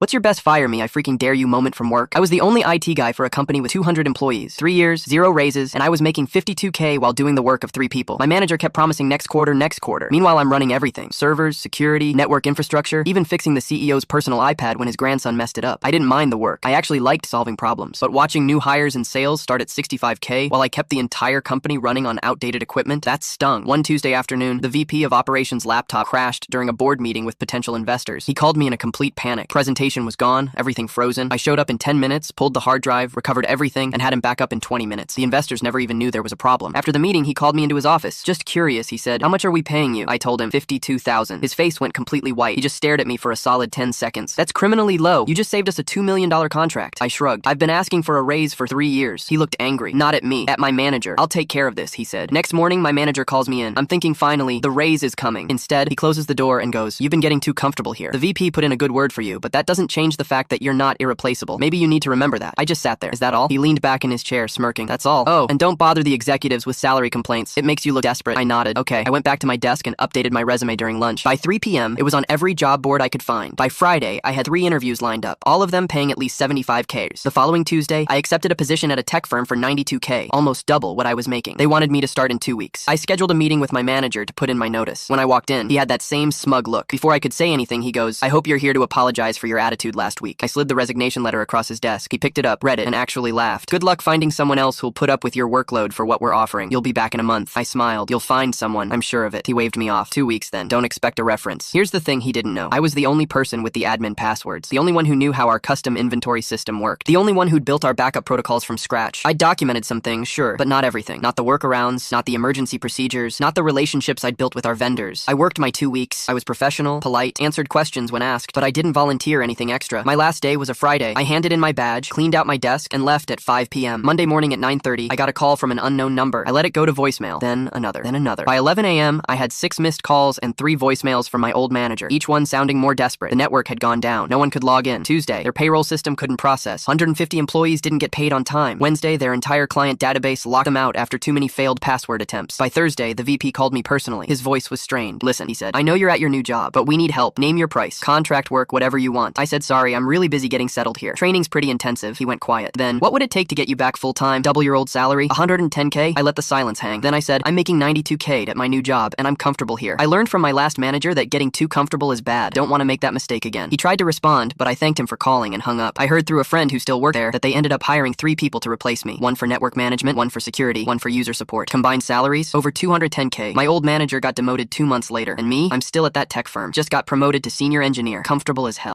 What's your best fire me, I freaking dare you moment from work? I was the only IT guy for a company with 200 employees. 3 years, 0 raises, and I was making $52K while doing the work of 3 people. My manager kept promising next quarter. Meanwhile, I'm running everything. Servers, security, network infrastructure, even fixing the CEO's personal iPad when his grandson messed it up. I didn't mind the work. I actually liked solving problems. But watching new hires in sales start at 65K while I kept the entire company running on outdated equipment, that stung. One Tuesday afternoon, the VP of operations laptop crashed during a board meeting with potential investors. He called me in a complete panic. Presentation was gone, everything frozen. I showed up in 10 minutes, pulled the hard drive, recovered everything, and had him back up in 20 minutes. The investors never even knew there was a problem. After the meeting, he called me into his office. Just curious, he said, "How much are we paying you?" I told him, $52,000. His face went completely white. He just stared at me for a solid 10 seconds. "That's criminally low. You just saved us a $2 million contract." I shrugged. "I've been asking for a raise for 3 years. He looked angry. "Not at me, at my manager. I'll take care of this," he said. Next morning, my manager calls me in. I'm thinking finally, the raise is coming. Instead, he closes the door and goes, "You've been getting too comfortable here. The VP put in a good word for you, but that doesn't change the fact that you're not irreplaceable. Maybe you need to remember that." I just sat there. "Is that all?" He leaned back in his chair, smirking. "That's all. Oh, and don't bother the executives with salary complaints. It makes you look desperate." I nodded. "Okay." I went back to my desk and updated my resume during lunch. By 3 p.m., it was on every job board I could find. By Friday, I had 3 interviews lined up, all of them paying at least 75Ks. The following Tuesday, I accepted a position at a tech firm for 92K, almost double what I was making. They wanted me to start in 2 weeks. I scheduled a meeting with my manager to put in my notice. When I walked in, he had that same smug look. Before I could say anything, he goes, "I hope you're here to apologize for your attitude last week." I slid the resignation letter across his desk. He picked it up, read it, and actually laughed. "Good luck finding someone else who'll put up with your workload for what we're offering. You'll be back in a month." I smiled. "You'll find someone, I'm sure of it." He waved me off. 2 weeks then. Don't expect a reference. Here's the thing he didn't know. I was the only person with the admin passwords. The only one who knew how our custom inventory system worked. The only one who'd built our backup protocols from scratch. I documented some things, sure, but not everything. Not the workarounds, not the emergency procedures, not the relationships I'd built with our vendors. I worked my 2 weeks. I was professional, polite, answered questions when asked, but I didn't volunteer anything extra. My last day was a Friday. I handed in my badge, cleaned out my desk, and left at 5 p.m. Monday morning at 9:30, I got a call from an unknown number. I let it go to voicemail, then another, then another. By 11 a.m., I had 6 missed calls and 3 voicemails from my old manager, each one sounding more desperate. The network had gone down. No one could log in. Tuesday, their payroll system couldn't process. 150 employees didn't get paid on time. Wednesday, their entire client database locked them out after too many failed password attempts. By Thursday, the VP called me personally. His voice was strained. "Listen," he said, "I know you're at your new job, but we need help. Name your price. Contract work, whatever you want." I said, "Sorry, I'm really busy getting settled here. Training's pretty intensive." He went quiet. Then, "What would it take to get you back full-time? Double your old salary? 110K? I let the silence hang. Then I said, "I'm making 92K at my new job, and I'm comfortable here. I learned from my last manager that getting too comfortable is bad. Don't want to make that mistake again." He tried to respond, but I thanked him for calling and hung up. I heard through a friend who still worked there that they ended up hiring 3 people to replace me. 1 for network management, 1 for security, 1 for user support. Combined salaries, over 210K. My old manager got demoted 2 months later, and me, I'm still at that tech firm. Just got promoted to senior engineer. Comfortable as hell.